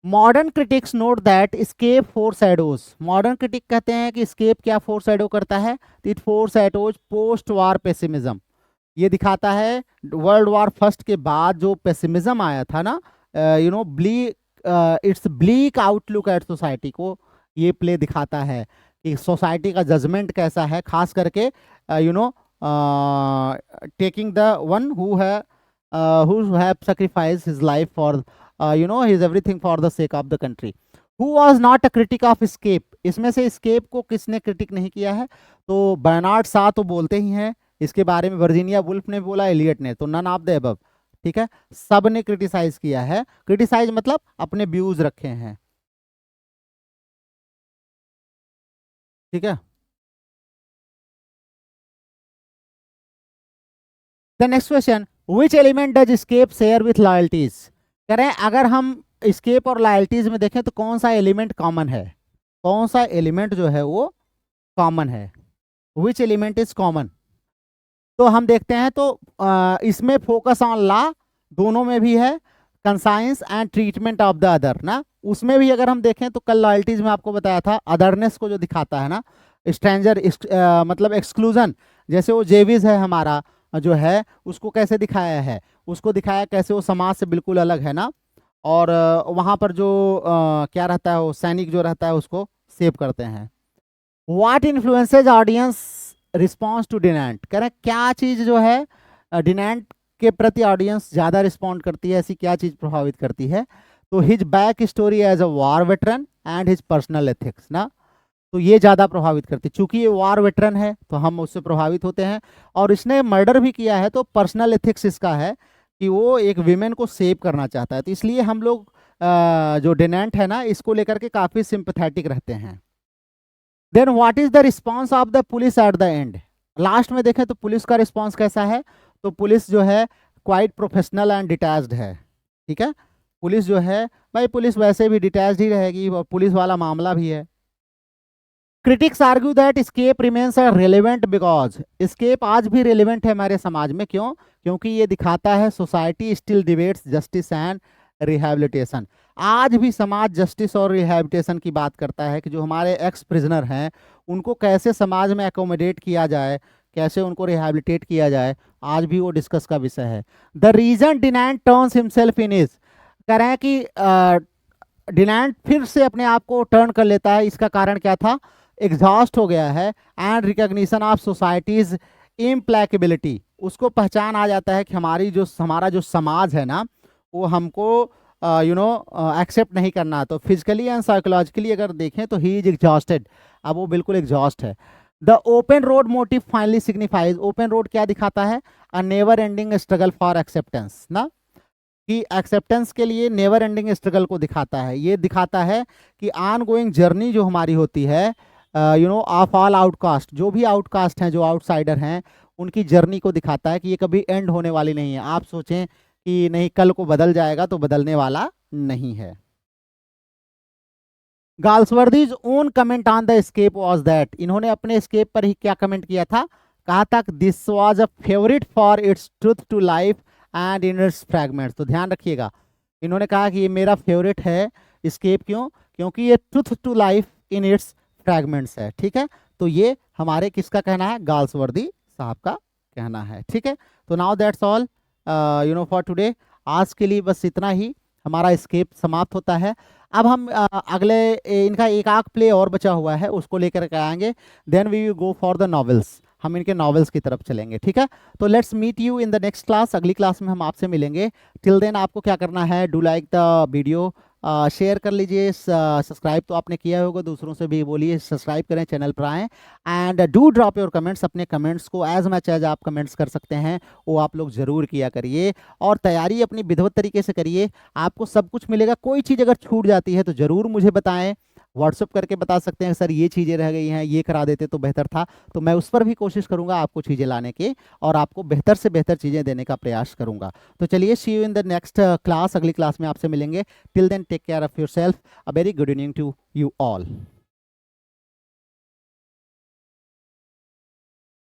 A: modern critics note that Escape foreshadows, modern critic कहते हैं कि एस्केप क्या फोर शैडो करता है, it foreshadows post war pessimism, ये दिखाता है वर्ल्ड वॉर फर्स्ट के बाद जो पेसिमिज्म आया था ना, you know it's bleak outlook eight society को ये प्ले दिखाता है कि सोसाइटी का जजमेंट कैसा है, खास करके you know taking the one who have sacrificed his life for his everything for the sake of the country. Who was not a critic of escape, इसमें से escape को किसने क्रिटिक नहीं किया है, तो बर्नार्ड शॉ तो बोलते ही हैं इसके बारे में, वर्जीनिया वुल्फ ने बोला, एलियट ने, तो नन ऑफ द अबव। ठीक है, सब ने क्रिटिसाइज किया है, क्रिटिसाइज मतलब अपने व्यूज रखे हैं। ठीक है। The next question, which element does Escape share with Loyalties. कह रहे हैं अगर हम स्केप और लॉयल्टीज में देखें तो कौन सा एलिमेंट कॉमन है, कौन सा एलिमेंट जो है वो कॉमन है, विच एलिमेंट इज कॉमन। तो हम देखते हैं तो इसमें फोकस ऑन लॉ दोनों में भी है, conscience and treatment of the other ना, उसमें भी अगर हम देखें तो कल लॉयल्टीज में आपको बताया था अदरनेस को जो दिखाता है ना, स्ट्रेंजर मतलब एक्सक्लूजन, जैसे वो जेविस है हमारा जो है उसको कैसे दिखाया है, उसको दिखाया कैसे वो समाज से बिल्कुल अलग है ना, और वहाँ पर जो क्या रहता है वो सैनिक जो रहता है उसको सेव करते हैं। What influences audience response to Denant, कह रहे हैं क्या चीज जो है डिनेंट के प्रति ऑडियंस ज्यादा रिस्पॉन्ड करती है, ऐसी क्या चीज प्रभावित करती है। तो his backstory as a war veteran and his personal ethics ना, तो ये ज्यादा प्रभावित करती है, चूंकि ये वॉर वेटरन है तो हम उससे प्रभावित होते हैं, और इसने मर्डर भी किया है तो पर्सनल एथिक्स इसका है कि वो एक विमेन को सेव करना चाहता है, तो इसलिए हम लोग जो डिनेंट है ना इसको लेकर के काफी सिंपथेटिक रहते हैं। Then what is the response of the police at the end, last में देखें तो पुलिस का रिस्पॉन्स कैसा है, तो पुलिस जो है क्वाइट प्रोफेशनल एंड डिटैच्ड है। ठीक है, पुलिस जो है भाई पुलिस वैसे भी डिटैच्ड ही रहेगी और पुलिस वाला मामला भी है। Critics argue that Escape remains relevant because, Escape आज भी रेलेवेंट है हमारे समाज में, क्यों, क्योंकि ये दिखाता है society still debates justice and rehabilitation, आज भी समाज जस्टिस और रिहैबिलिटेशन की बात करता है कि जो हमारे एक्स प्रिजनर हैं उनको कैसे समाज में एकोमोडेट किया जाए, कैसे उनको रिहैबिलिटेट किया जाए, आज भी वो डिस्कस का विषय है। The reason Denant turns himself in is, कह रहे हैं कि डिनेंट फिर से अपने आप को टर्न कर लेता है, इसका कारण क्या था, एग्जॉस्ट हो गया है, एंड रिकॉग्निशन ऑफ सोसाइटीज इम्प्लैकेबिलिटी, उसको पहचान आ जाता है कि हमारा जो समाज है ना वो हमको एक्सेप्ट नहीं करना, तो फिजिकली एंड साइकोलॉजिकली अगर देखें तो ही इज एग्जॉस्टेड, अब वो बिल्कुल एग्जॉस्ट है। The open road motive finally signifies, open road क्या दिखाता है, a never ending struggle for acceptance ना, कि एक्सेप्टेंस के लिए नेवर एंडिंग स्ट्रगल को दिखाता है, ये दिखाता है कि ऑन गोइंग जर्नी जो हमारी होती है ऑफ ऑल आउटकास्ट, जो भी आउटकास्ट हैं जो आउटसाइडर हैं उनकी जर्नी को दिखाता है कि ये कभी एंड होने वाली नहीं है, आप सोचें कि नहीं कल को बदल जाएगा, तो बदलने वाला नहीं है। Galsworthy's own comment on the escape was that, इन्होंने अपने एस्केप पर ही क्या कमेंट किया था, कहा था this was a favourite for its truth to life and in its fragments, तो ध्यान रखिएगा इन्होंने कहा कि ये मेरा फेवरेट है एस्केप, क्यों, क्योंकि ये truth to life in its fragments है। ठीक है, तो ये हमारे किसका कहना है, गाल्सवर्दी साहब का कहना है। ठीक है, तो now that's all for today, आज के लिए बस इतना ही, हमारा एस्केप समाप्त होता है। अब हम अगले इनका एक आख प्ले और बचा हुआ है उसको लेकर के आएंगे, then we will go for the novels, हम इनके नॉवेल्स की तरफ चलेंगे। ठीक है, तो let's meet you in the next class, अगली क्लास में हम आपसे मिलेंगे। टिल देन आपको क्या करना है, do like the video, share कर लीजिए, सब्सक्राइब तो आपने किया होगा, दूसरों से भी बोलिए सब्सक्राइब करें, चैनल पर आएँ, and do drop your comments, अपने कमेंट्स को एज मच एज आप कमेंट्स कर सकते हैं वो आप लोग ज़रूर किया करिए, और तैयारी अपनी विधिवत तरीके से करिए, आपको सब कुछ मिलेगा, कोई चीज़ अगर छूट जाती है तो ज़रूर मुझे बताएं, व्हाट्सअप करके बता सकते हैं सर ये चीज़ें रह गई हैं, ये करा देते तो बेहतर था, तो मैं उस पर भी कोशिश करूंगा आपको चीज़ें लाने की और आपको बेहतर से बेहतर चीज़ें देने का प्रयास करूंगा। तो चलिए, see you in the next class, अगली क्लास में आपसे मिलेंगे। Till then take care of yourself, a very good evening to you all.